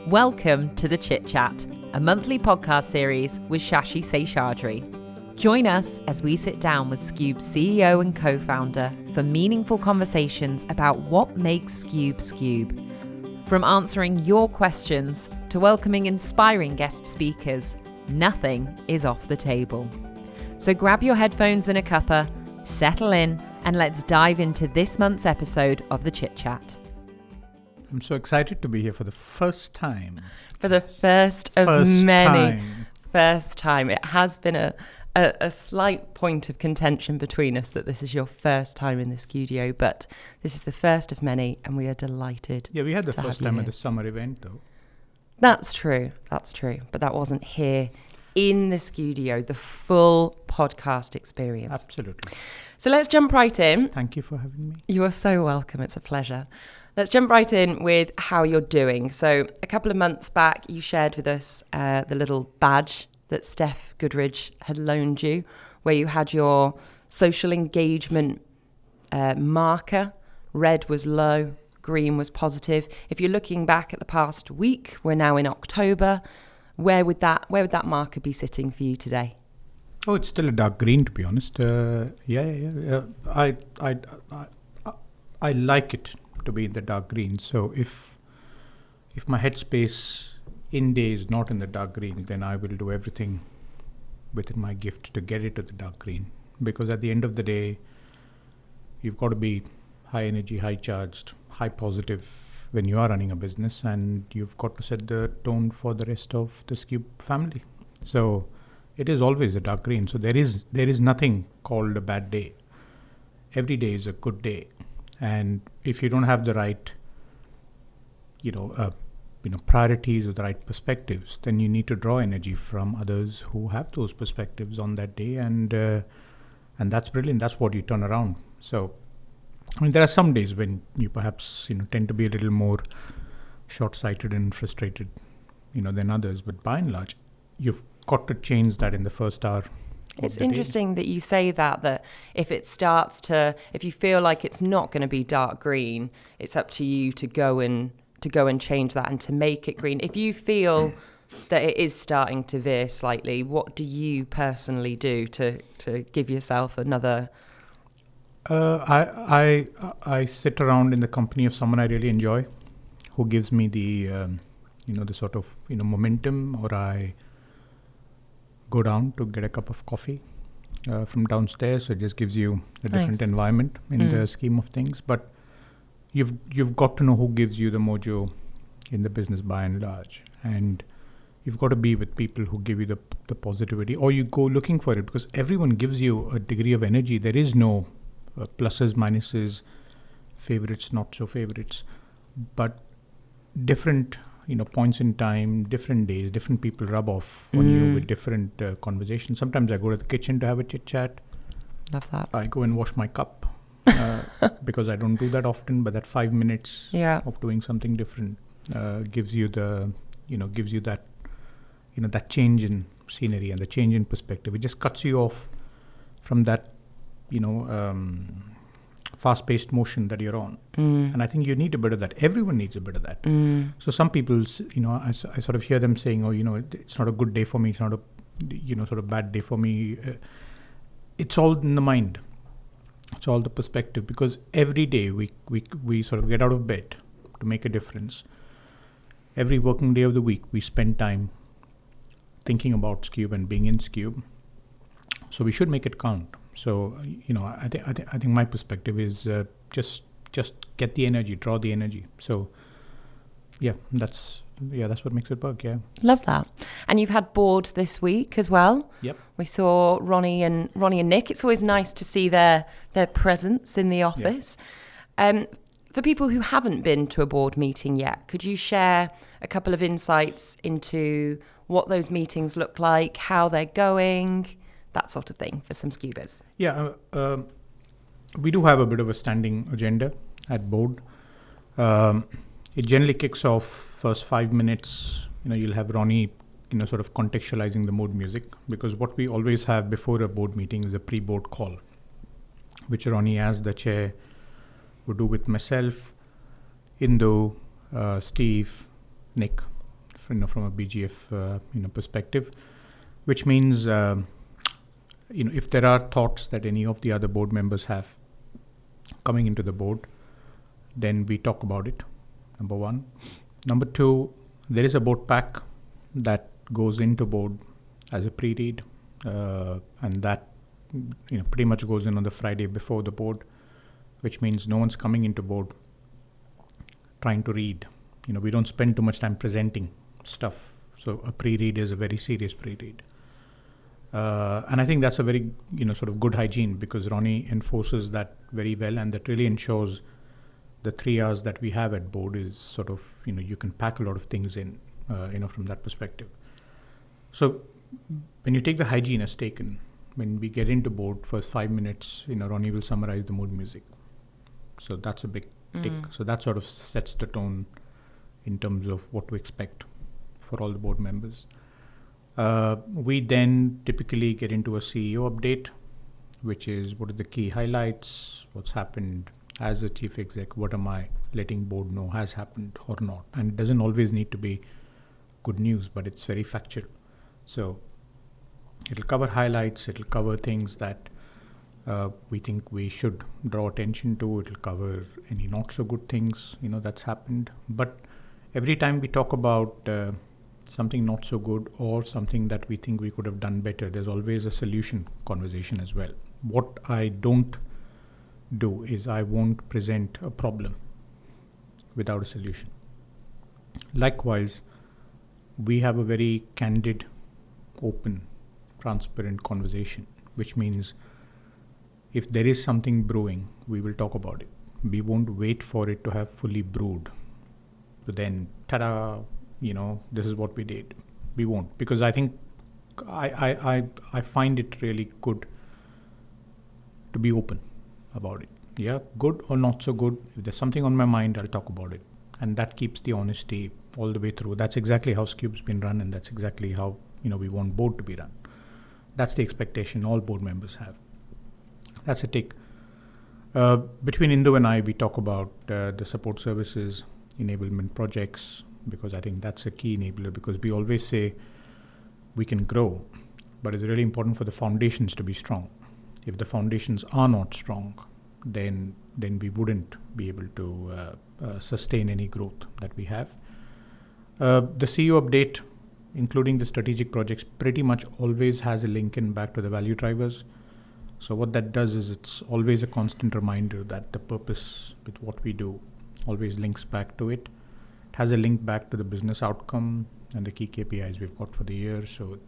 Welcome to the Chit Chat, a monthly podcast series with Shashi Seshadri. Join us as we sit down with Skewb's CEO and co-founder for meaningful conversations about what makes Skewb Skewb. From answering your questions to welcoming inspiring guest speakers, nothing is off the table. So grab your headphones and a cuppa, settle in, and let's dive into this month's episode of the Chit Chat. I'm so excited to be here for the first time. For the first of many. First time. It has been a slight point of contention between us that this is your first time in the studio, but this is the first of many, and we are delighted. Yeah, we had the first time at the summer event, though. That's true. But that wasn't here in the studio, the full podcast experience. Absolutely. So let's jump right in. Thank you for having me. You are so welcome. It's a pleasure. Let's jump right in with how you're doing. So a couple of months back, you shared with us the little badge that Steph Goodridge had loaned you, where you had your social engagement marker. Red was low, green was positive. If you're looking back at the past week, we're now in October. Where would that marker be sitting for you today? Oh, it's still a dark green, to be honest. I like it to be in the dark green. So if my headspace in day is not in the dark green, then I will do everything within my gift to get it to the dark green. Because at the end of the day, you've got to be high energy, high charged, high positive when you are running a business, and you've got to set the tone for the rest of the Skewb family. So it is always a dark green. So there is nothing called a bad day. Every day is a good day. And if you don't have the right, priorities or the right perspectives, then you need to draw energy from others who have those perspectives on that day, and that's brilliant. That's what you turn around. So, I mean, there are some days when you perhaps tend to be a little more short-sighted and frustrated, than others. But by and large, you've got to change that in the first hour. It's interesting that you say that if you feel like it's not going to be dark green, it's up to you to go and change that and to make it green. If you feel that it is starting to veer slightly, what do you personally do to give yourself another? I sit around in the company of someone I really enjoy, who gives me the the sort of momentum, or I go down to get a cup of coffee from downstairs. So it just gives you a different environment in the scheme of things. But you've got to know who gives you the mojo in the business by and large. And you've got to be with people who give you the positivity, or you go looking for it, because everyone gives you a degree of energy. There is no pluses, minuses, favorites, not so favorites, but different points in time, different days, different people rub off on you with different conversations. Sometimes I go to the kitchen to have a chit chat. Love that. I go and wash my cup because I don't do that often, but that 5 minutes of doing something different gives you that that change in scenery and the change in perspective. It just cuts you off from that fast-paced motion that you're on. And I think you need a bit of that. Everyone needs a bit of that. So some people, I sort of hear them saying, it's not a good day for me. It's not a, sort of bad day for me. It's all in the mind. It's all the perspective, because every day we sort of get out of bed to make a difference. Every working day of the week, we spend time thinking about Skewb and being in Skewb. So we should make it count. So, I think my perspective is just get the energy, draw the energy. So, that's what makes it work. Yeah, love that. And you've had board this week as well. Yep. We saw Ronnie and Nick. It's always nice to see their presence in the office. Yep. For people who haven't been to a board meeting yet, could you share a couple of insights into what those meetings look like, how they're going? That sort of thing for some Skewbers. Yeah, we do have a bit of a standing agenda at board. It generally kicks off first 5 minutes. You'll have Ronnie, sort of contextualizing the mood music, because what we always have before a board meeting is a pre-board call, which Ronnie, as the chair, would do with myself, Indu, Steve, Nick, from a BGF perspective, which means if there are thoughts that any of the other board members have coming into the board, then we talk about it. Number one. Number two, there is a board pack that goes into board as a pre-read, and that pretty much goes in on the Friday before the board, which means no one's coming into board trying to read. We don't spend too much time presenting stuff. So a pre-read is a very serious pre-read. And I think that's a very, sort of good hygiene, because Ronnie enforces that very well, and that really ensures the 3 hours that we have at board is sort of, you can pack a lot of things in, from that perspective. So when you take the hygiene as taken, when we get into board, first 5 minutes, Ronnie will summarize the mood music. So that's a big tick. So that sort of sets the tone in terms of what to expect for all the board members. We then typically get into a CEO update, which is what are the key highlights, what's happened as a chief exec, what am I letting board know has happened or not. And it doesn't always need to be good news, but it's very factual. So it'll cover highlights, it'll cover things that we think we should draw attention to, it'll cover any not so good things, that's happened. But every time we talk about something not so good or something that we think we could have done better, there's always a solution conversation as well. What I don't do is I won't present a problem without a solution. Likewise, we have a very candid, open, transparent conversation, which means if there is something brewing, we will talk about it. We won't wait for it to have fully brewed. So then, ta-da, this is what we did. We won't, because I think I find it really good to be open about it. Yeah, good or not so good. If there's something on my mind, I'll talk about it. And that keeps the honesty all the way through. That's exactly how Skewe's been run, and that's exactly how we want board to be run. That's the expectation all board members have. That's a tick. Between Indu and I, we talk about the support services, enablement projects, because I think that's a key enabler, because we always say we can grow, but it's really important for the foundations to be strong. If the foundations are not strong, then we wouldn't be able to sustain any growth that we have. The CEO update, including the strategic projects, pretty much always has a link in back to the value drivers. So what that does is it's always a constant reminder that the purpose with what we do always links back to it. It has a link back to the business outcome and the key KPIs we've got for the year. So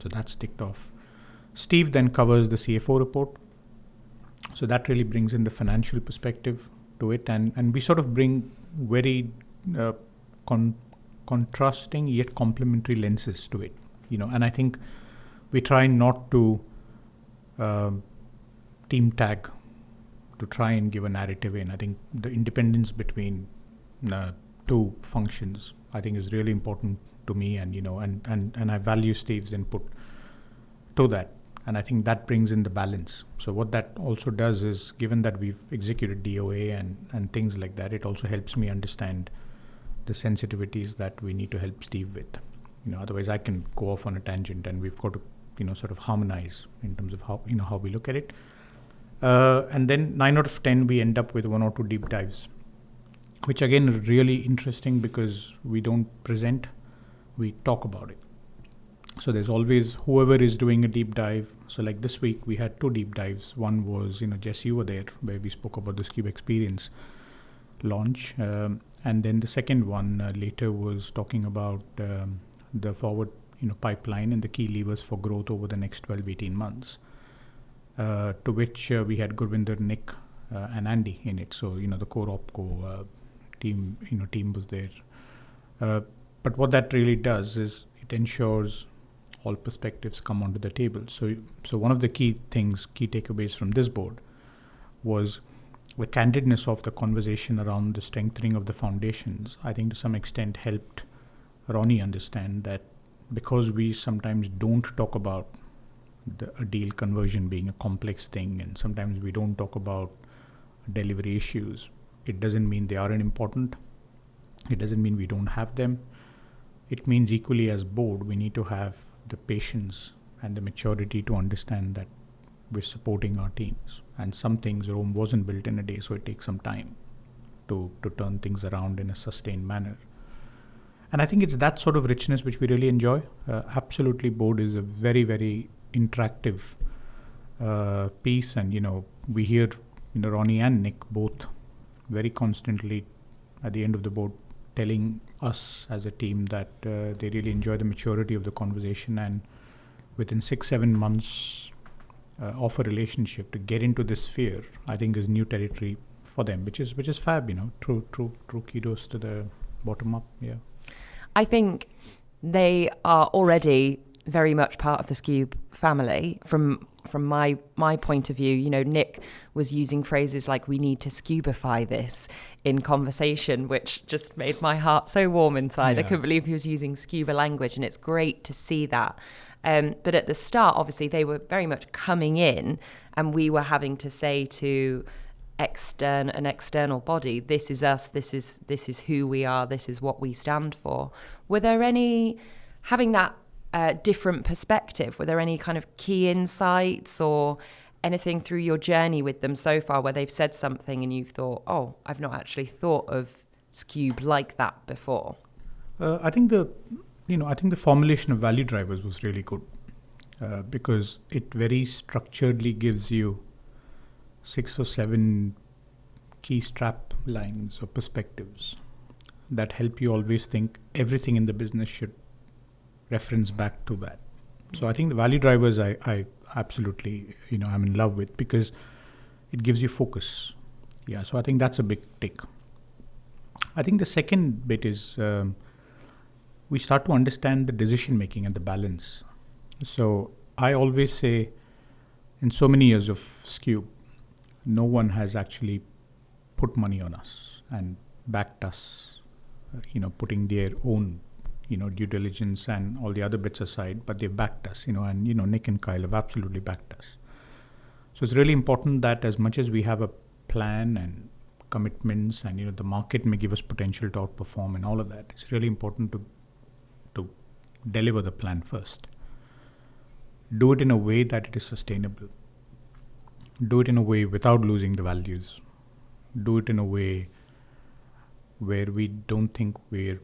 that's ticked off. Steve then covers the CFO report. So that really brings in the financial perspective to it. And we sort of bring very contrasting yet complementary lenses to it. And I think we try not to team tag to try and give a narrative in. I think the independence between two functions, I think, is really important to me, and I value Steve's input to that. And I think that brings in the balance. So what that also does is, given that we've executed DOA and things like that, it also helps me understand the sensitivities that we need to help Steve with. Otherwise I can go off on a tangent, and we've got to sort of harmonize in terms of how we look at it. And then 9 out of 10 we end up with 1 or 2 deep dives, which again are really interesting because we don't present, we talk about it. So there's always whoever is doing a deep dive. So like this week we had 2 deep dives. One was, Jess, you were there, where we spoke about the Skuba experience launch. And then the second one later was talking about the forward pipeline and the key levers for growth over the next 12-18 months. To which we had Gurvinder, Nick, and Andy in it. So the core opco team was there. But what that really does is it ensures all perspectives come onto the table. So one of the key takeaways from this board was the candidness of the conversation around the strengthening of the foundations. I think to some extent helped Ronnie understand that because we sometimes don't talk about a deal conversion being a complex thing, and sometimes we don't talk about delivery issues, it doesn't mean they aren't important. It doesn't mean we don't have them. it means equally as board, we need to have the patience and the maturity to understand that we're supporting our teams. And some things, Rome wasn't built in a day, so it takes some time to turn things around in a sustained manner. And I think it's that sort of richness which we really enjoy. Absolutely, board is a very, very interactive piece. And, we hear, Ronnie and Nick both very constantly at the end of the board telling us as a team that they really enjoy the maturity of the conversation. And within 6-7 months of a relationship, to get into this sphere, I think is new territory for them, which is fab. True kudos to the bottom up. Yeah, I think they are already very much part of the Skewb family. From my point of view, Nick was using phrases like "we need to Skewbify this" in conversation, which just made my heart so warm inside. I couldn't believe he was using Skuba language, and it's great to see that. But at the start, obviously, they were very much coming in, and we were having to say to an external body, this is us, this is who we are, this is what we stand for. Were there any, having that different perspective, were there any kind of key insights or anything through your journey with them so far where they've said something and you've thought, oh, I've not actually thought of Skewb like that before? I think the formulation of value drivers was really good because it very structuredly gives you 6 or 7 key strap lines or perspectives that help you always think everything in the business should reference back to that. So I think the value drivers I absolutely, I'm in love with because it gives you focus. Yeah, so I think that's a big tick. I think the second bit is we start to understand the decision making and the balance. So I always say, in so many years of Skewb, no one has actually put money on us and backed us, putting their own, due diligence and all the other bits aside, but they've backed us, and, Nick and Kyle have absolutely backed us. So it's really important that as much as we have a plan and commitments and, the market may give us potential to outperform and all of that, it's really important to deliver the plan first. Do it in a way that it is sustainable. Do it in a way without losing the values. Do it in a way where we don't think we're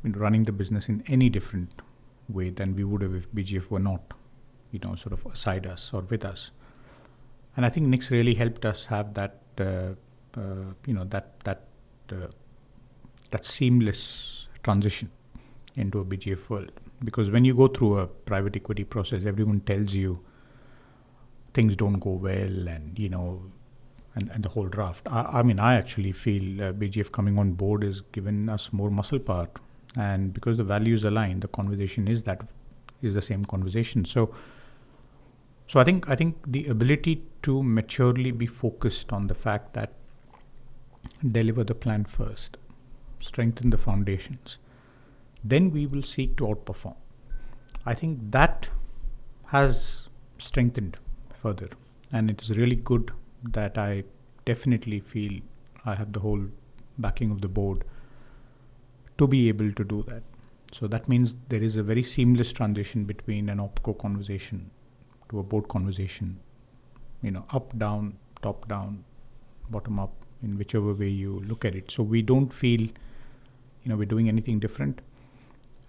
running the business in any different way than we would have if BGF were not, sort of aside us or with us. And I think Nick's really helped us have that, that seamless transition into a BGF world. Because when you go through a private equity process, everyone tells you things don't go well and, and the whole draft. I actually feel BGF coming on board has given us more muscle power. And because the values align, the conversation is the same conversation. So I think the ability to maturely be focused on the fact that deliver the plan first, strengthen the foundations, then we will seek to outperform. I think that has strengthened further, and it is really good that I definitely feel I have the whole backing of the board to be able to do that. So that means there is a very seamless transition between an opco conversation to a board conversation, up, down, top, down, bottom up, in whichever way you look at it. So we don't feel, we're doing anything different.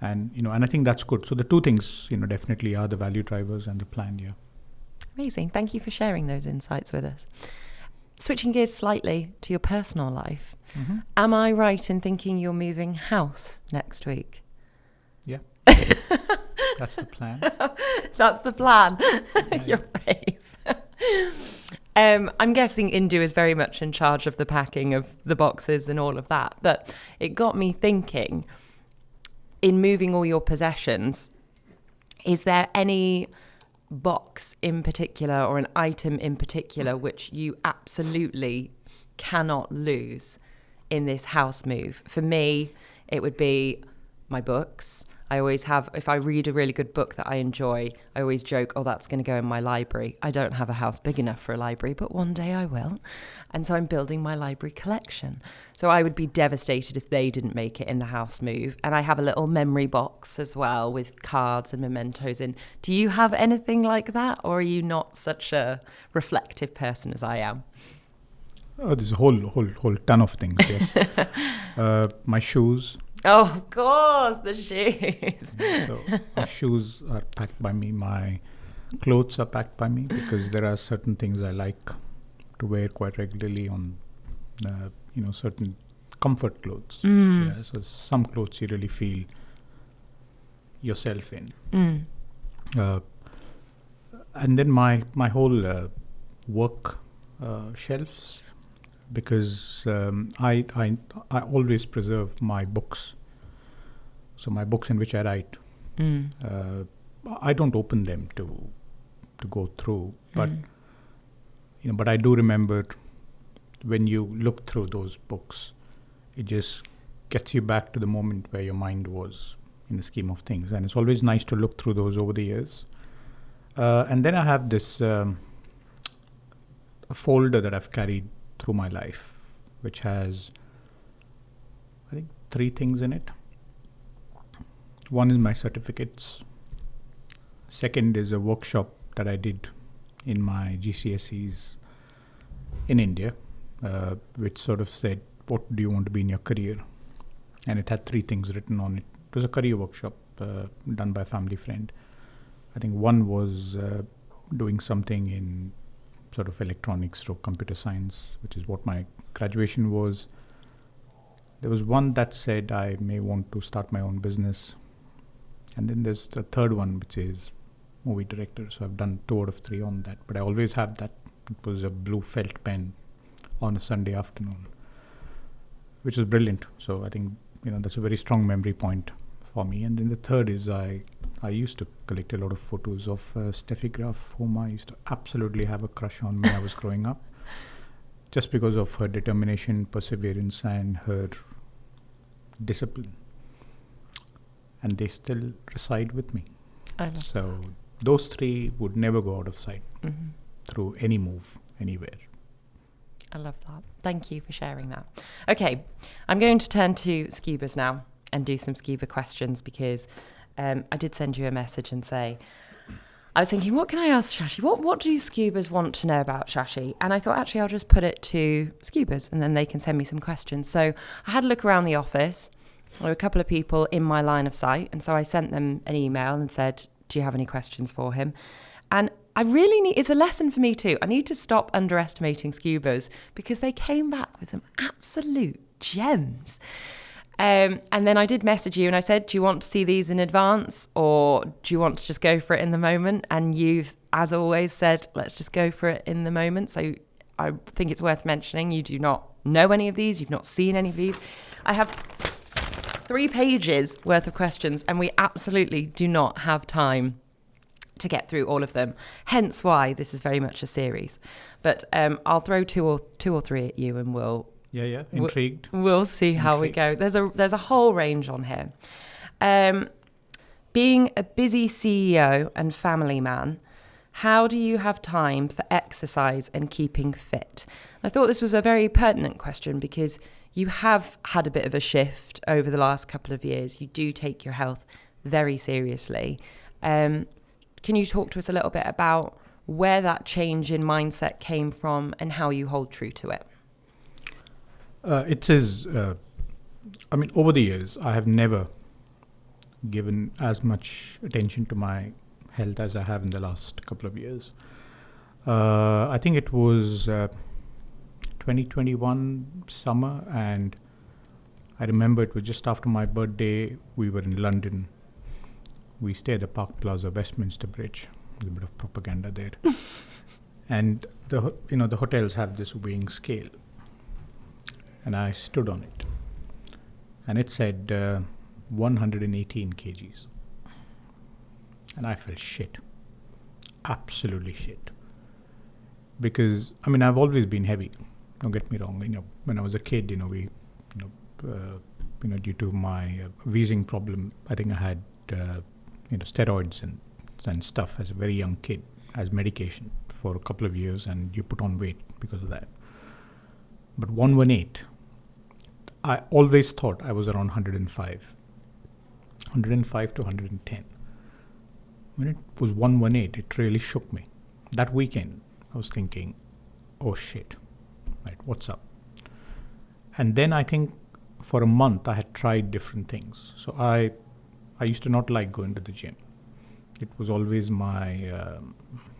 And, and I think that's good. So the two things, definitely are the value drivers and the plan, yeah. Amazing. Thank you for sharing those insights with us. Switching gears slightly to your personal life. Mm-hmm. Am I right in thinking you're moving house next week? Yeah. That's the plan. That's the plan. Your face. I'm guessing Indu is very much in charge of the packing of the boxes and all of that. But it got me thinking, in moving all your possessions, is there any box in particular or an item in particular which you absolutely cannot lose in this house move? For me, it would be my books. I always have, if I read a really good book that I enjoy, I always joke, oh, that's going to go in my library. I don't have a house big enough for a library, but one day I will. And so I'm building my library collection. So I would be devastated if they didn't make it in the house move. And I have a little memory box as well with cards and mementos in. Do you have anything like that? Or are you not such a reflective person as I am? Oh, there's a whole ton of things, yes. My shoes. Oh, of course, the shoes. So my shoes are packed by me. My clothes are packed by me because there are certain things I like to wear quite regularly on, certain comfort clothes. Yeah, so some clothes you really feel yourself in. And then my whole work shelves, because I always preserve my books. So my books in which I write, I don't open them to go through, but but I do remember when you look through those books, it just gets you back to the moment where your mind was in the scheme of things, and it's always nice to look through those over the years. And then I have this a folder that I've carried through my life, which has, I think, 3 things in it. One is my certificates. Second is a workshop that I did in my GCSEs in India, which sort of said, what do you want to be in your career? And it had 3 things written on it. It was a career workshop done by a family friend. I think one was doing something in sort of electronics or computer science, which is what my graduation was. There was one that said I may want to start my own business. And then there's the third one, which is movie director. So I've done 2 out of 3 on that. But I always have that. It was a blue felt pen on a Sunday afternoon, which was brilliant. So I think, that's a very strong memory point for me. And then the third is I used to collect a lot of photos of Steffi Graf, whom I used to absolutely have a crush on when I was growing up, just because of her determination, perseverance, and her discipline. And they still reside with me. So those 3 would never go out of sight through any move, anywhere. I love that. Thank you for sharing that. Okay, I'm going to turn to Skewbers now and do some Skuba questions, because I did send you a message and say, I was thinking, what can I ask Shashi? What do Skewbers want to know about Shashi? And I thought, actually, I'll just put it to Skewbers and then they can send me some questions. So I had a look around the office. There were a couple of people in my line of sight. And so I sent them an email and said, do you have any questions for him? And I really need, it's a lesson for me too. I need to stop underestimating Skewbers, because they came back with some absolute gems. And then I did message you and I said, do you want to see these in advance, or do you want to just go for it in the moment? And you've, as always, said, let's just go for it in the moment. So I think it's worth mentioning, you do not know any of these. You've not seen any of these. I have 3 pages worth of questions, and we absolutely do not have time to get through all of them. Hence why this is very much a series. But I'll throw two or three at you, and we'll intrigued. We'll see how we go. There's a whole range on here. Being a busy CEO and family man, how do you have time for exercise and keeping fit? I thought this was a very pertinent question, because you have had a bit of a shift over the last couple of years. You do take your health very seriously. Can you talk to us a little bit about where that change in mindset came from and how you hold true to it? It is, over the years, I have never given as much attention to my health as I have in the last couple of years. I think it was 2021 summer, and I remember it was just after my birthday. We were in London. We stayed at the Park Plaza, Westminster Bridge. There's a bit of propaganda there. And the hotels have this weighing scale. And I stood on it. And it said 118 kgs. And I felt shit. Absolutely shit. Because, I've always been heavy. Don't get me wrong. When I was a kid, due to my wheezing problem, I think I had steroids and stuff as a very young kid as medication for a couple of years, and you put on weight because of that. But 118, I always thought I was around 105 to 110. When it was 118, it really shook me. That weekend, I was thinking, oh shit, right, what's up? And then I think for a month, I had tried different things. So I used to not like going to the gym. It was always my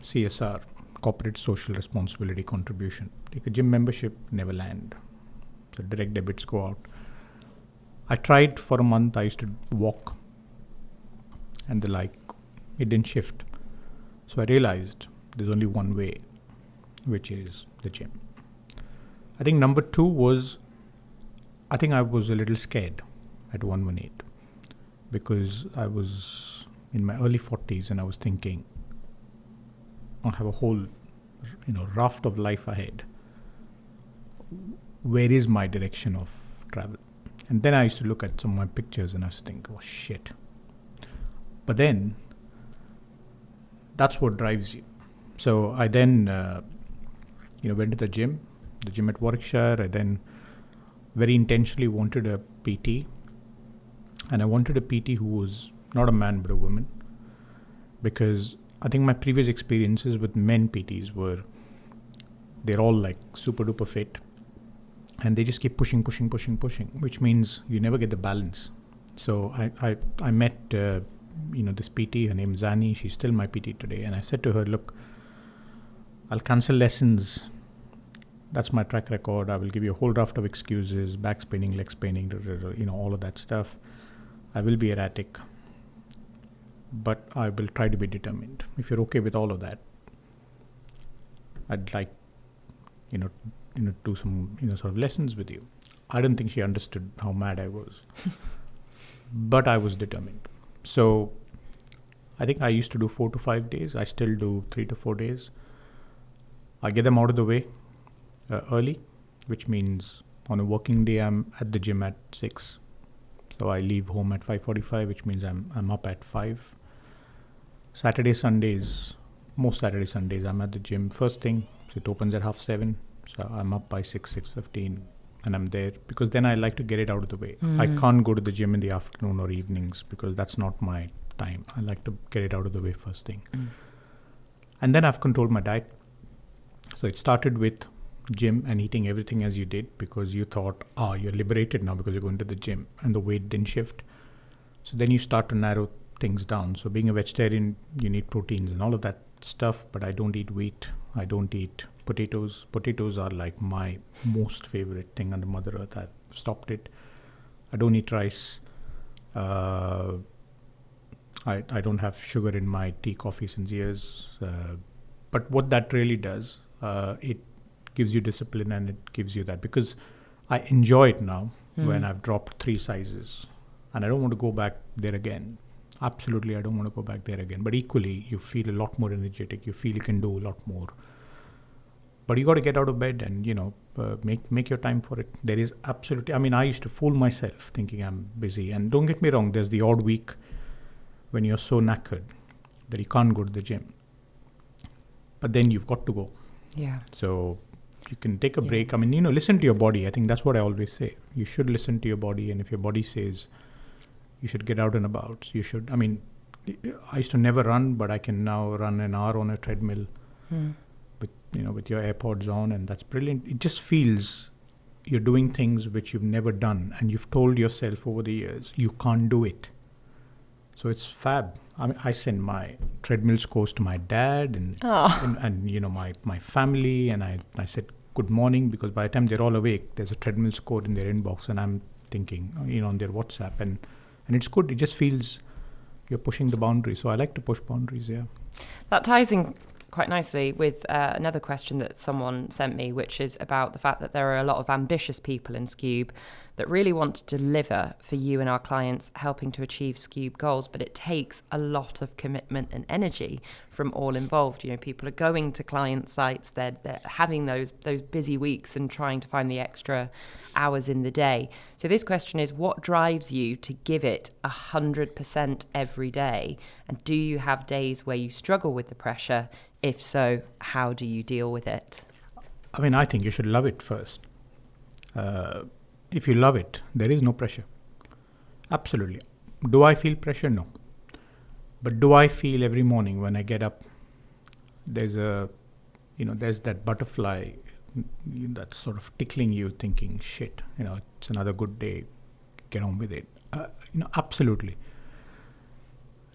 CSR, corporate social responsibility contribution. Take a gym membership, never land. So direct debits go out. I tried for a month. I used to walk, and it didn't shift. So I realized there's only one way, which is the gym. I think number 2 was, I think I was a little scared at 118 because I was in my early 40s and I was thinking, I have a whole, raft of life ahead. Where is my direction of travel? And then I used to look at some of my pictures and I used to think, oh shit. But then, that's what drives you. So I then, went to the gym at Warwickshire. I then very intentionally wanted a PT. And I wanted a PT who was not a man but a woman, because I think my previous experiences with men PTs were, they're all like super duper fit and they just keep pushing, which means you never get the balance. So I met this PT, her name is Zani, she's still my PT today, and I said to her, look, I'll cancel lessons, that's my track record, I will give you a whole raft of excuses, back spinning, leg spinning, all of that stuff. I will be erratic, but I will try to be determined. If you're okay with all of that, I'd like, do some, sort of lessons with you. I don't think she understood how mad I was, but I was determined. So I think I used to do 4 to 5 days. I still do 3 to 4 days. I get them out of the way early, which means on a working day, I'm at the gym at 6. So I leave home at 5:45, which means I'm up at 5. Most Saturday Sundays, I'm at the gym first thing. So it opens at 6:30. So I'm up by 6:15, and I'm there because then I like to get it out of the way. I can't go to the gym in the afternoon or evenings because that's not my time. I like to get it out of the way first thing. And then I've controlled my diet. So it started with gym and eating everything as you did because you thought, you're liberated now because you're going to the gym, and the weight didn't shift. So then you start to narrow things down. So being a vegetarian, you need proteins and all of that stuff, but I don't eat wheat. I don't eat potatoes. Potatoes are like my most favorite thing under Mother Earth. I've stopped it. I don't eat rice. I don't have sugar in my tea, coffee since years. But what that really does, it gives you discipline and it gives you that, because I enjoy it now when I've dropped 3 sizes and I don't want to go back there again. Absolutely, I don't want to go back there again. But equally, you feel a lot more energetic. You feel you can do a lot more. But you got to get out of bed and, make your time for it. There is absolutely, I used to fool myself thinking I'm busy. And don't get me wrong, there's the odd week when you're so knackered that you can't go to the gym. But then you've got to go. Yeah. So you can take a break. Listen to your body. I think that's what I always say. You should listen to your body. And if your body says you should get out and about, you should. I used to never run, but I can now run an hour on a treadmill with your AirPods on, and that's brilliant. It just feels you're doing things which you've never done, and you've told yourself over the years you can't do it. So it's fab. I send my treadmill scores to my dad and my family, and I said good morning, because by the time they're all awake, there's a treadmill score in their inbox, and I'm thinking on their WhatsApp, and it's good. It just feels you're pushing the boundaries. So I like to push boundaries. Yeah. That ties in quite nicely with another question that someone sent me, which is about the fact that there are a lot of ambitious people in Skewb. that really want to deliver for you and our clients, helping to achieve Skewb goals. But it takes a lot of commitment and energy from all involved. You know, people are going to client sites, they're having those busy weeks and trying to find the extra hours in the day. So this question is, what drives you to give it 100% every day? And do you have days where you struggle with the pressure? If so, how do you deal with it? I mean, I think you should love it first. If you love it, there is no pressure. Absolutely. Do I feel pressure? No. But do I feel every morning when I get up, there's that butterfly that's sort of tickling you, thinking, shit, it's another good day, get on with it. Absolutely.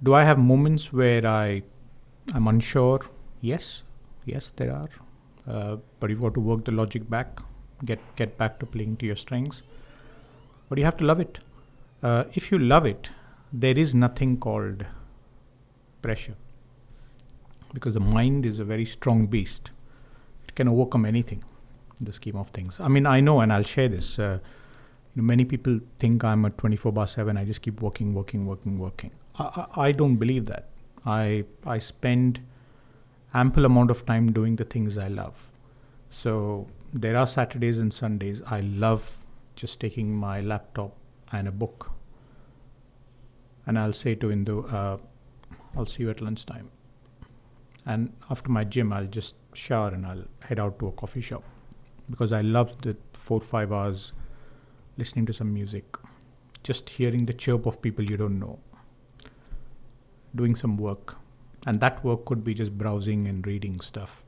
Do I have moments where I'm unsure? Yes, there are. But you've got to work the logic back, get back to playing to your strengths. But you have to love it. If you love it, there is nothing called pressure, because the mind is a very strong beast. It can overcome anything in the scheme of things. I mean, I know, and I'll share this. Many people think I'm a 24/7. I just keep working. I don't believe that. I spend ample amount of time doing the things I love. So there are Saturdays and Sundays I love just taking my laptop and a book, and I'll say to Indu, I'll see you at lunchtime. And after my gym, I'll just shower and I'll head out to a coffee shop, because I love the 4-5 hours listening to some music, just hearing the chirp of people you don't know, doing some work. And that work could be just browsing and reading stuff.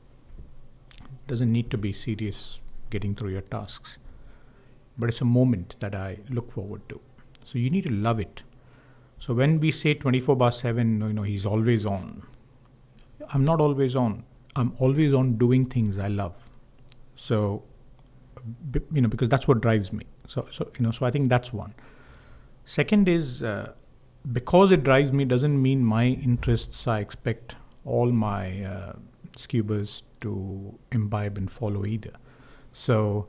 It doesn't need to be serious getting through your tasks. But it's a moment that I look forward to. So you need to love it. So when we say 24/7, he's always on. I'm not always on. I'm always on doing things I love. So, because that's what drives me. So I think that's one. Second is, because it drives me doesn't mean my interests I expect all my Skewbers to imbibe and follow either. So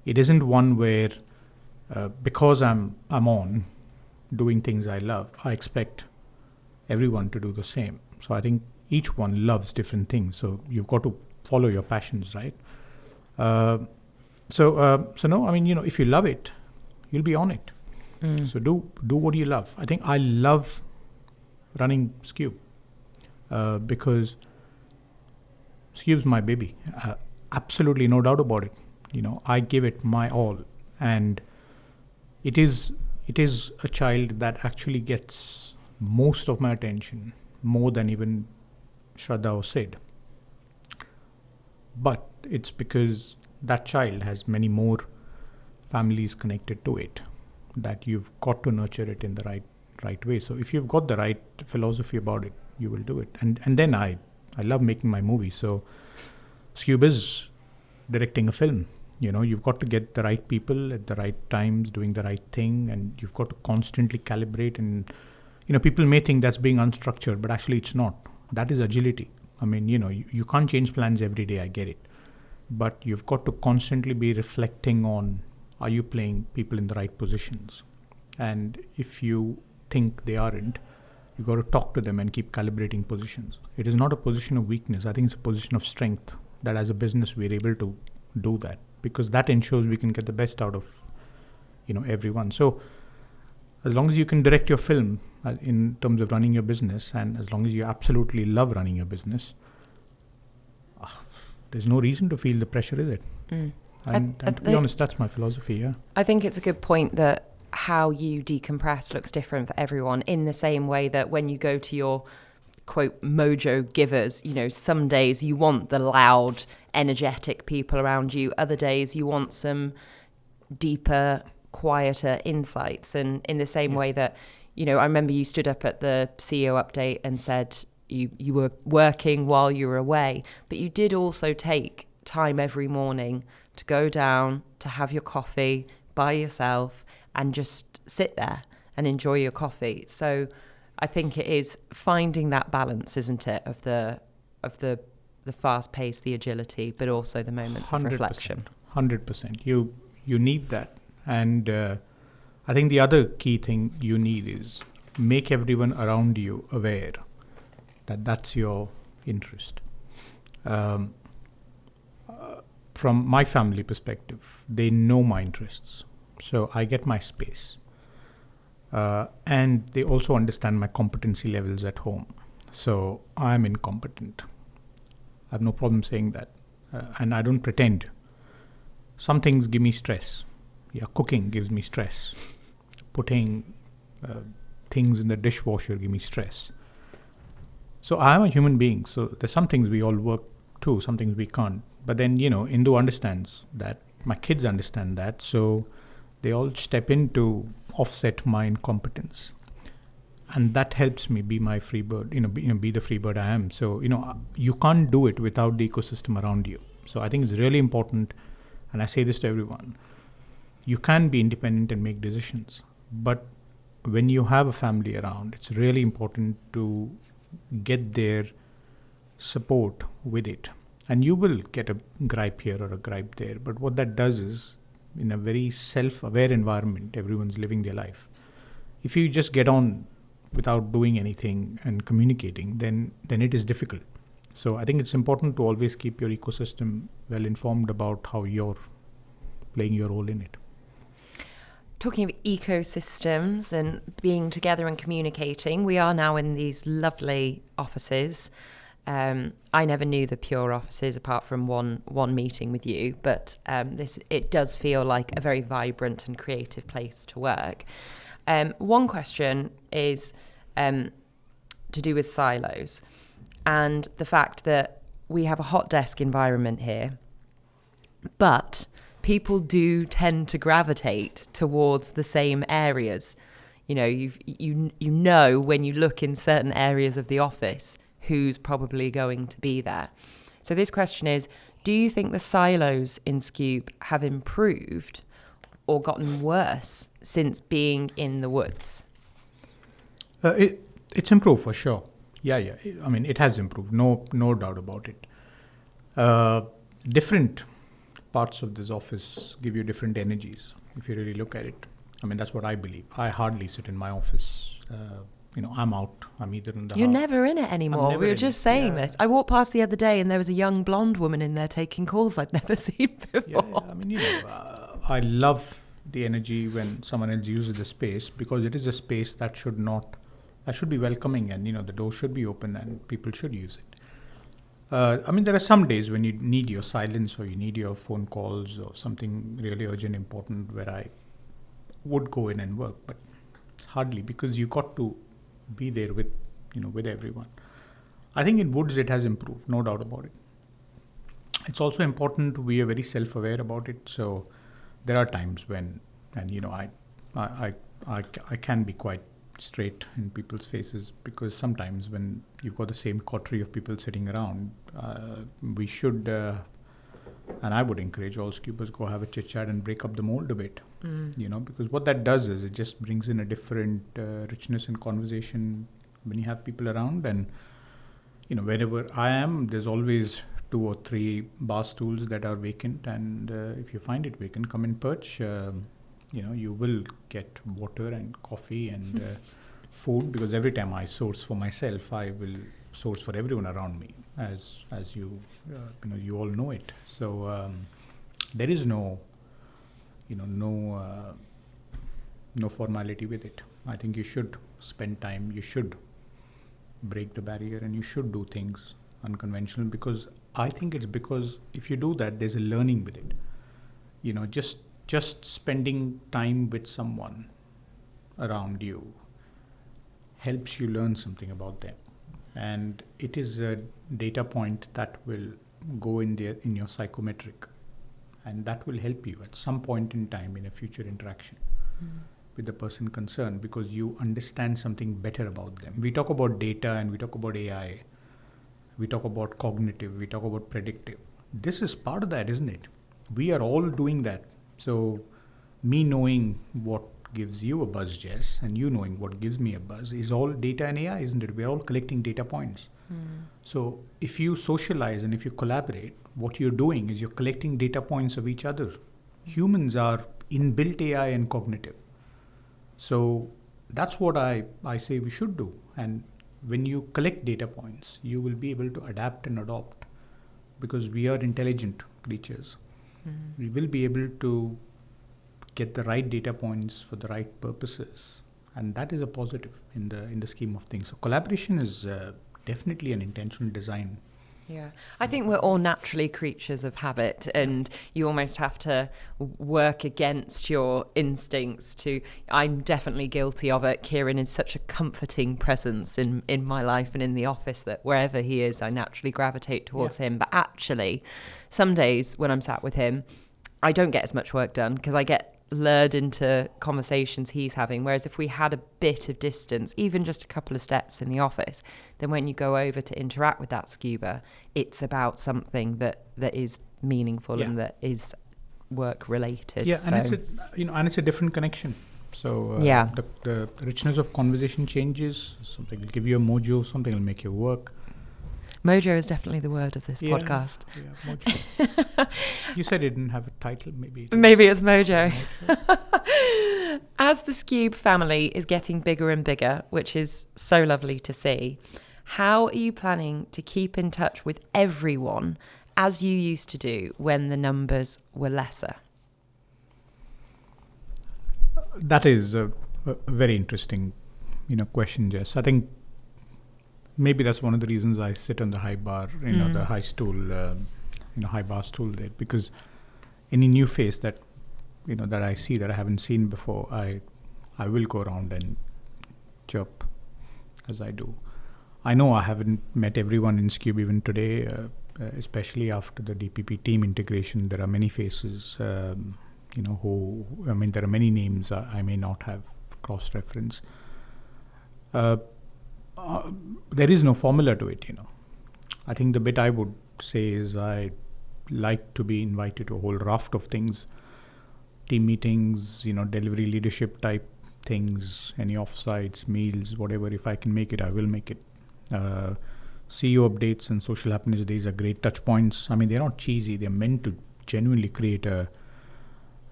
it isn't one where because I'm on doing things I love, I expect everyone to do the same. So I think each one loves different things. So you've got to follow your passions, right? So no, I mean, if you love it, you'll be on it. So do what you love. I think I love running Skewb because Skewb's my baby. Absolutely no doubt about it. I give it my all, and it is a child that actually gets most of my attention, more than even Shraddha or Sid. But it's because that child has many more families connected to it, that you've got to nurture it in the right way. So if you've got the right philosophy about it, you will do it. And then I love making my movies. So Skewb is directing a film. You've got to get the right people at the right times doing the right thing, and you've got to constantly calibrate. And people may think that's being unstructured, but actually it's not. That is agility. I mean, you can't change plans every day, I get it. But you've got to constantly be reflecting on, are you playing people in the right positions? And if you think they aren't, you've got to talk to them and keep calibrating positions. It is not a position of weakness. I think it's a position of strength, that as a business we're able to do that, because that ensures we can get the best out of everyone. So as long as you can direct your film in terms of running your business, and as long as you absolutely love running your business, there's no reason to feel the pressure, is it? And to be honest, that's my philosophy. Yeah, I think it's a good point that how you decompress looks different for everyone, in the same way that when you go to your quote Mojo givers, some days you want the loud, energetic people around you, other days you want some deeper, quieter insights. And in the same way that I remember you stood up at the CEO update and said you were working while you were away, but you did also take time every morning to go down, to have your coffee by yourself and just sit there and enjoy your coffee. So I think it is finding that balance, isn't it, of the fast pace, the agility, but also the moments of reflection. 100%. You need that, And I think the other key thing you need is make everyone around you aware that that's your interest. From my family perspective, they know my interests. So I get my space. And they also understand my competency levels at home. So I'm incompetent. I have no problem saying that. And I don't pretend. Some things give me stress. Yeah, cooking gives me stress. Putting things in the dishwasher give me stress. So I'm a human being. So there's some things we all work through, some things we can't. But then, Indu understands that. My kids understand that. So they all step in to offset my incompetence. And that helps me be my free bird, be the free bird I am. So, you can't do it without the ecosystem around you. So I think it's really important, and I say this to everyone, you can be independent and make decisions. But when you have a family around, it's really important to get their support with it. And you will get a gripe here or a gripe there. But what that does is, in a very self-aware environment, everyone's living their life. If you just get on without doing anything and communicating, then it is difficult. So I think it's important to always keep your ecosystem well informed about how you're playing your role in it. Talking of ecosystems and being together and communicating, we are now in these lovely offices. I never knew the Pure offices apart from one meeting with you, but it does feel like a very vibrant and creative place to work. One question is to do with silos and the fact that we have a hot desk environment here, but people do tend to gravitate towards the same areas. You know when you look in certain areas of the office who's probably going to be there. So this question is, do you think the silos in Skewb have improved or gotten worse since being in the woods? It's improved for sure. Yeah. I mean, it has improved. No doubt about it. Different parts of this office give you different energies, if you really look at it. I mean, that's what I believe. I hardly sit in my office. I'm out. I'm either in the You're never in it anymore. We were just saying this. I walked past the other day and there was a young blonde woman in there taking calls I'd never seen before. Yeah. I mean, I love the energy when someone else uses the space, because it is a space that should be welcoming, and the door should be open and people should use it. I mean, there are some days when you need your silence or you need your phone calls or something really urgent, important, where I would go in and work, but hardly, because you got to be there with everyone. I think in woods it has improved, no doubt about it. It's also important we are very self-aware about it. So there are times when, and I can be quite straight in people's faces, because sometimes when you've got the same coterie of people sitting around, we should, and I would encourage all Skewbers, go have a chit chat and break up the mold a bit. Because what that does is it just brings in a different richness in conversation when you have people around. And wherever I am, there's always 2 or 3 bar stools that are vacant, and if you find it vacant, come and perch. You will get water and coffee and food, because every time I source for myself, I will source for everyone around me, as you you all know it. So there is no formality with it. I think you should spend time, you should break the barrier, and you should do things unconventional, because I think it's because if you do that, there's a learning with it. Just spending time with someone around you helps you learn something about them. And it is a data point that will go in your psychometric. And that will help you at some point in time in a future interaction with the person concerned, because you understand something better about them. We talk about data and we talk about AI. We talk about cognitive. We talk about predictive. This is part of that, isn't it? We are all doing that. So me knowing what gives you a buzz, Jess, and you knowing what gives me a buzz is all data and AI, isn't it? We're all collecting data points. So if you socialize and if you collaborate, what you're doing is you're collecting data points of each other. Humans are inbuilt AI and cognitive. So that's what I say we should do. And when you collect data points, you will be able to adapt and adopt, because we are intelligent creatures. Mm-hmm. We will be able to get the right data points for the right purposes, and that is a positive in the scheme of things. So collaboration is definitely an intentional design. Yeah, I think we're all naturally creatures of habit, and you almost have to work against your instincts to... I'm definitely guilty of it. Kieran is such a comforting presence in my life and in the office that wherever he is, I naturally gravitate towards him. But actually, some days when I'm sat with him, I don't get as much work done because I get lured into conversations he's having, whereas if we had a bit of distance, even just a couple of steps in the office, then when you go over to interact with that Skuba, it's about something that is meaningful and that is work related. And it's a different connection. So the richness of conversation changes. Something will give you a mojo, something will make you work. Mojo is definitely the word of this podcast. Yeah, Mojo. You said it didn't have a title, maybe. Maybe it's Mojo. As the Skewb family is getting bigger and bigger, which is so lovely to see, how are you planning to keep in touch with everyone as you used to do when the numbers were lesser? That is a very interesting, question, Jess. I think maybe that's one of the reasons I sit on the high bar, the high stool, high bar stool there, because any new face that, that I see that I haven't seen before, I will go around and chirp as I do. I know I haven't met everyone in Skewb even today, especially after the DPP team integration. There are many faces, there are many names I may not have cross-reference. There is no formula to it, I think the bit I would say is I like to be invited to a whole raft of things, team meetings, delivery leadership type things, any offsites, meals, whatever. If I can make it, I will make it. CEO updates and social happiness days are great touch points. I mean, they're not cheesy. They're meant to genuinely create it's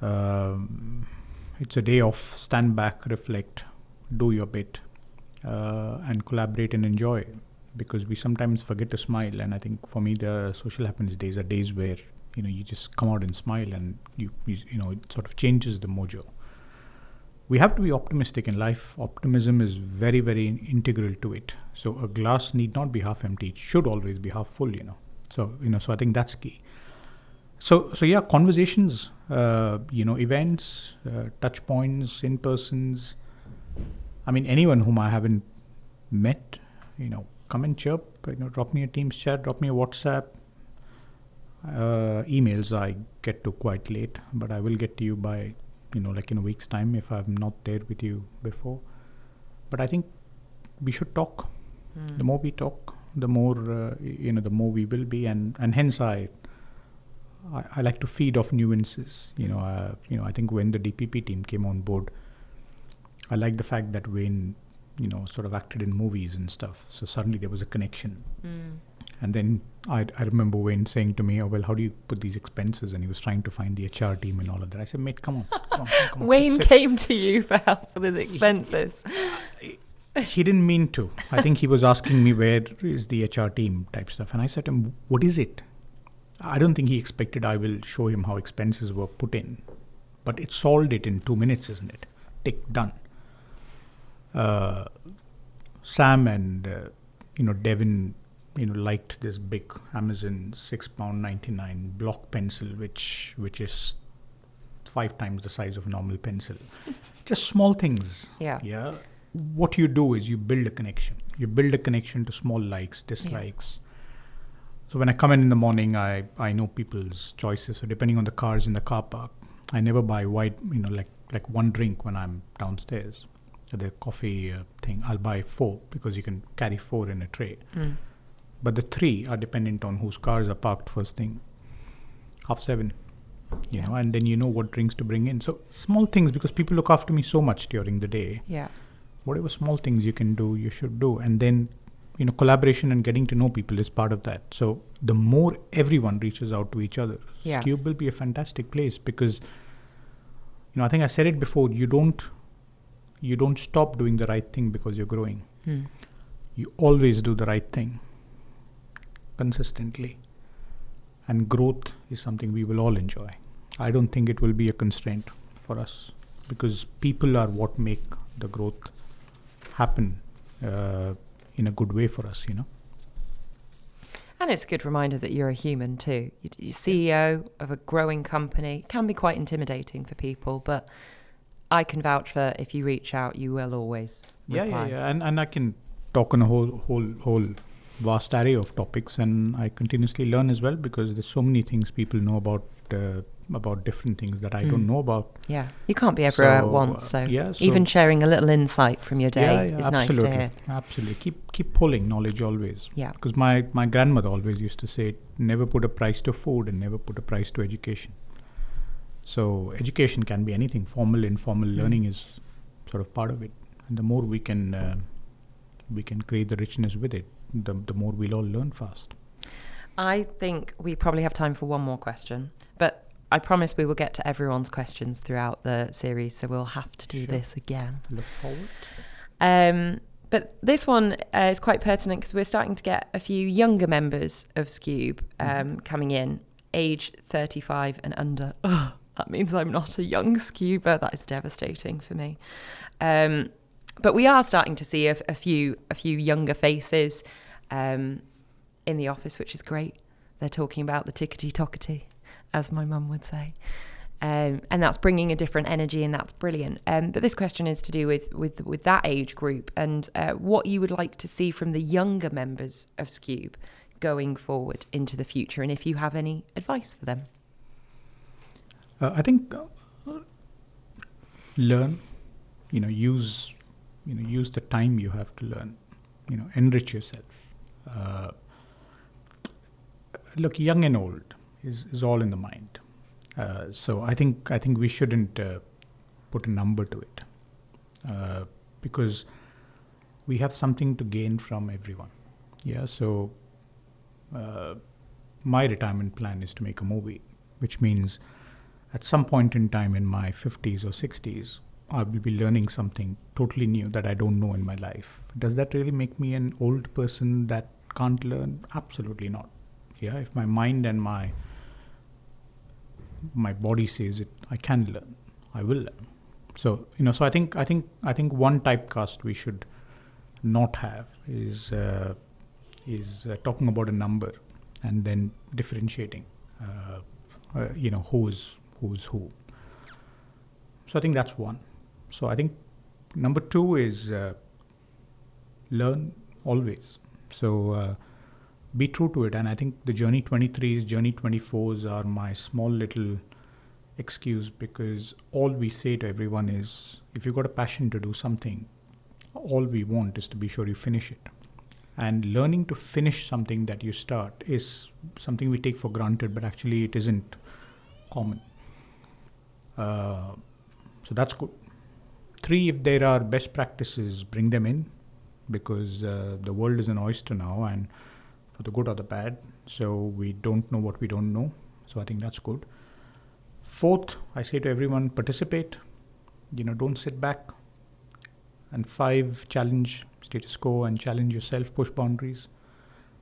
a day of stand back, reflect, do your bit. And collaborate and enjoy, because we sometimes forget to smile. And I think for me, the social happiness days are days where you just come out and smile, and you it sort of changes the mojo. We have to be optimistic in life. Optimism is very, very integral to it. So a glass need not be half empty; it should always be half full. So I think that's key. So yeah, conversations, events, touch points, in persons. I mean, anyone whom I haven't met, come and chirp, drop me a Teams chat, drop me a WhatsApp. Emails I get to quite late, but I will get to you by, like in a week's time if I'm not there with you before. But I think we should talk. The more we talk, the more, the more we will be. And hence I like to feed off nuances. I think when the DPP team came on board, I like the fact that Wayne, sort of acted in movies and stuff. So suddenly there was a connection. And then I remember Wayne saying to me, "Oh, well, how do you put these expenses?" And he was trying to find the HR team and all of that. I said, "Mate, come on. Wayne came to you for help with his expenses. He didn't mean to. I think he was asking me, where is the HR team type stuff. And I said to him, what is it? I don't think he expected I will show him how expenses were put in. But it solved it in 2 minutes, isn't it? Tick, done. Sam and Devin liked this big Amazon £6.99 block pencil, which is 5 times the size of a normal pencil. Just small things. Yeah. What you do is you build a connection. You build a connection to small likes, dislikes. So when I come in the morning, I know people's choices. So depending on the cars in the car park, I never buy white, like one drink when I'm downstairs. The coffee thing, I'll buy 4 because you can carry 4 in a tray. But the 3 are dependent on whose cars are parked first thing, 6:30. And then you know what drinks to bring in. So small things, because people look after me so much during the day. Whatever small things you can do, you should do. And then, collaboration and getting to know people is part of that. So the more everyone reaches out to each other, Skewb will be a fantastic place because, I think I said it before, you don't stop doing the right thing because you're growing. You always do the right thing consistently. And growth is something we will all enjoy. I don't think it will be a constraint for us, because people are what make the growth happen in a good way for us, And it's a good reminder that you're a human too. You're CEO of a growing company. It can be quite intimidating for people, but I can vouch for if you reach out, you will always reply. Yeah. And I can talk on a whole vast array of topics, and I continuously learn as well, because there's so many things people know about different things that I don't know about. Yeah, you can't be everywhere at once. So even sharing a little insight from your day is nice to hear. Absolutely. Keep pulling knowledge always. Yeah. Because my grandmother always used to say, never put a price to food and never put a price to education. So education can be anything. Formal, informal learning is sort of part of it. And the more we can create the richness with it, the more we'll all learn fast. I think we probably have time for one more question, but I promise we will get to everyone's questions throughout the series, so we'll have to do this again. Look forward. But this one is quite pertinent because we're starting to get a few younger members of Skewb coming in, age 35 and under. Oh, that means I'm not a young Skewber. That is devastating for me. But we are starting to see a few younger faces in the office, which is great. They're talking about the tickety-tockety, as my mum would say. And that's bringing a different energy, and that's brilliant. But this question is to do with that age group and what you would like to see from the younger members of Skewb going forward into the future, and if you have any advice for them. I think learn, use the time you have to learn, enrich yourself. Look, young and old is all in the mind. So I think we shouldn't put a number to it, because we have something to gain from everyone. Yeah. So my retirement plan is to make a movie, which means at some point in time in my 50s or 60s, I will be learning something totally new that I don't know in my life. Does that really make me an old person that can't learn? Absolutely not. Yeah, if my mind and my body says it, I can learn. I will learn. So so I think one typecast we should not have is talking about a number and then differentiating. Who's who. So I think that's one. So I think number two is learn always. So be true to it. And I think the Journey 23s, Journey 24s are my small little excuse, because all we say to everyone is, if you've got a passion to do something, all we want is to be sure you finish it. And learning to finish something that you start is something we take for granted, but actually it isn't common. So that's good. 3, if there are best practices, bring them in, because the world is an oyster now, and for the good or the bad. So we don't know what we don't know. So I think that's good. 4th, I say to everyone, participate. Don't sit back. And 5, challenge status quo and challenge yourself, push boundaries.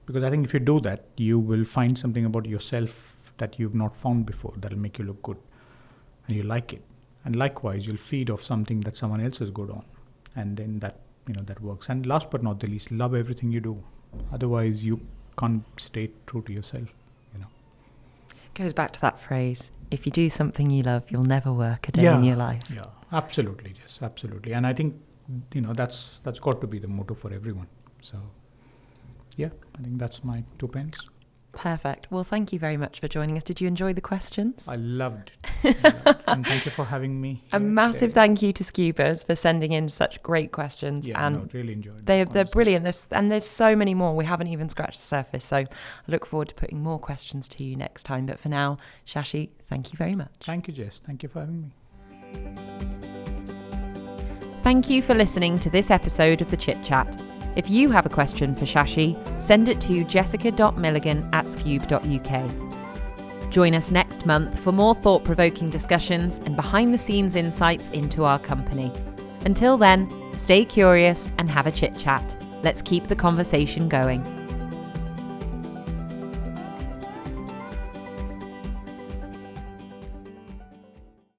Because I think if you do that, you will find something about yourself that you've not found before that'll make you look good. And you like it. And likewise, you'll feed off something that someone else is good on. And then that works. And last but not the least, love everything you do. Otherwise, you can't stay true to yourself. Goes back to that phrase, if you do something you love, you'll never work a day in your life. Yeah, absolutely. Yes, absolutely. And I think, that's got to be the motto for everyone. So, yeah, I think that's my 2 pence. Perfect. Well, thank you very much for joining us. Did you enjoy the questions? I loved it. And thank you for having me. A massive thank you to Skewbers for sending in such great questions. Yeah, and really enjoyed it. They're brilliant. There's so many more. We haven't even scratched the surface. So I look forward to putting more questions to you next time. But for now, Shashi, thank you very much. Thank you, Jess. Thank you for having me. Thank you for listening to this episode of the Chit Chat. If you have a question for Shashi, send it to jessica.milligan@skewb.uk. Join us next month for more thought-provoking discussions and behind-the-scenes insights into our company. Until then, stay curious and have a chit chat. Let's keep the conversation going.